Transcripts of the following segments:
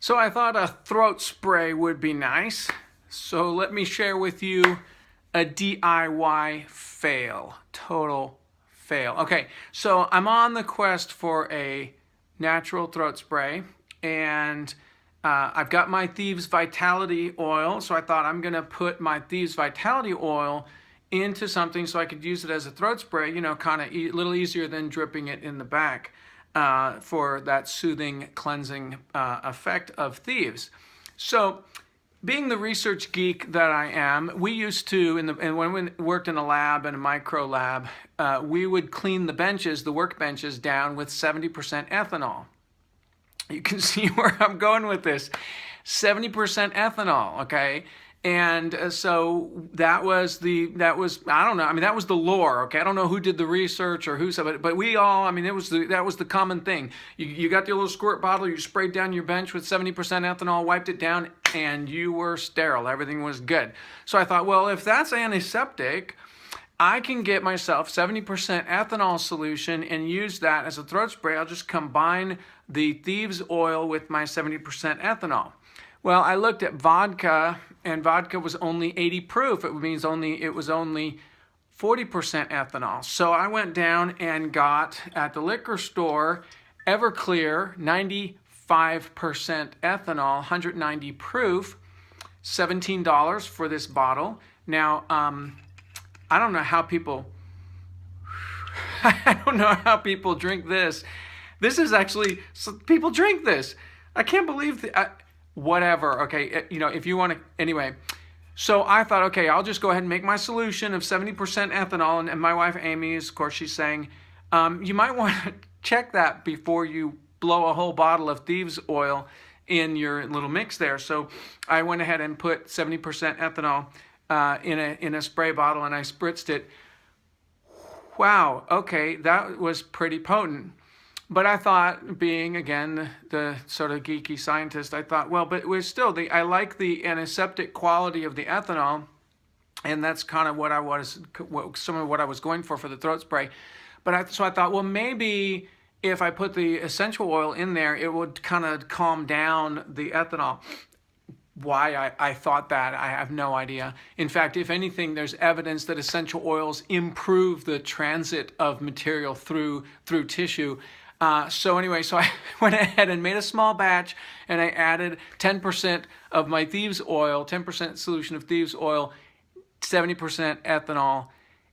So I thought a throat spray would be nice. So let me share with you a DIY fail. Total fail. Okay, so I'm on the quest for a natural throat spray, and I've got my Thieves Vitality oil. So I thought I'm going to put my Thieves Vitality oil into something so I could use it as a throat spray, you know, kind of a little easier than dripping it in the back for that soothing, cleansing effect of Thieves. So being the research geek that I am, we used to, and when we worked in a lab, in a micro lab, we would clean the benches, the workbenches, down with 70% ethanol. You can see where I'm going with this. 70% ethanol, okay? And so that was I don't know. I mean, that was the lore. Okay, I don't know who did the research or who said it, but we all. I mean, that was the common thing. You got your little squirt bottle. You sprayed down your bench with 70% ethanol, wiped it down, and you were sterile. Everything was good. So I thought, well, if that's antiseptic, I can get myself 70% ethanol solution and use that as a throat spray. I'll just combine the Thieves oil with my 70% ethanol. Well, I looked at vodka, and vodka was only 80 proof. It means it was only 40% ethanol. So I went down and got at the liquor store Everclear 95% ethanol, 190 proof, $17 for this bottle. Now, I don't know how people drink this. This is actually, people drink this. I can't believe whatever, okay, you know, if you want to, anyway. So I thought, okay, I'll just go ahead and make my solution of 70% ethanol, and my wife, Amy, of course, she's saying, you might want to check that before you blow a whole bottle of Thieves oil in your little mix there. So I went ahead and put 70% ethanol in a spray bottle, and I spritzed it. Wow, okay, that was pretty potent. But I thought, being, again, the sort of geeky scientist, I thought, well, but it was still, I like the antiseptic quality of the ethanol, and that's kind of some of what I was going for the throat spray. So I thought, well, maybe if I put the essential oil in there, it would kind of calm down the ethanol. Why I thought that, I have no idea. In fact, if anything, there's evidence that essential oils improve the transit of material through tissue. So anyway, so I went ahead and made a small batch, and I added 10% of my Thieves oil, 10% solution of Thieves oil, 70% ethanol,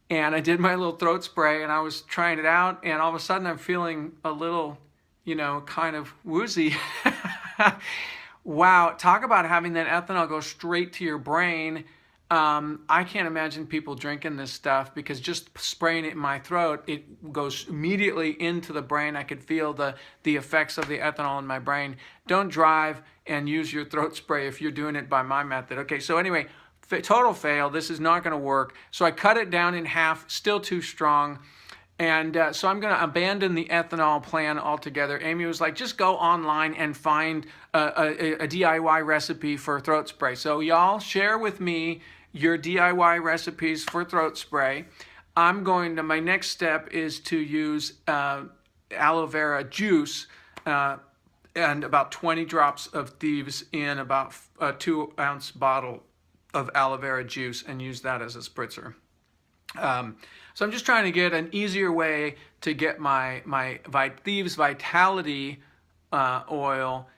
and I did my little throat spray, and I was trying it out, and all of a sudden I'm feeling a little, you know, kind of woozy. Wow, talk about having that ethanol go straight to your brain. I can't imagine people drinking this stuff, because just spraying it in my throat, it goes immediately into the brain. I could feel the effects of the ethanol in my brain. Don't drive and use your throat spray if you're doing it by my method. Okay, so anyway, total fail. This is not going to work. So I cut it down in half, still too strong. And so I'm going to abandon the ethanol plan altogether. Amy was like, just go online and find a DIY recipe for throat spray. So y'all share with me your DIY recipes for throat spray. My next step is to use aloe vera juice and about 20 drops of Thieves in about a 2-ounce bottle of aloe vera juice, and use that as a spritzer. So I'm just trying to get an easier way to get my Thieves Vitality oil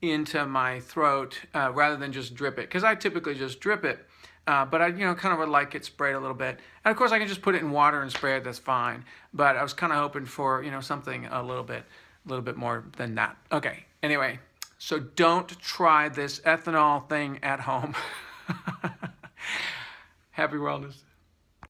into my throat rather than just drip it, because I typically just drip it. But I, kind of would like it sprayed a little bit. And of course I can just put it in water and spray it, that's fine. But I was kind of hoping for, something a little bit more than that. Okay, anyway, so don't try this ethanol thing at home. Happy wellness.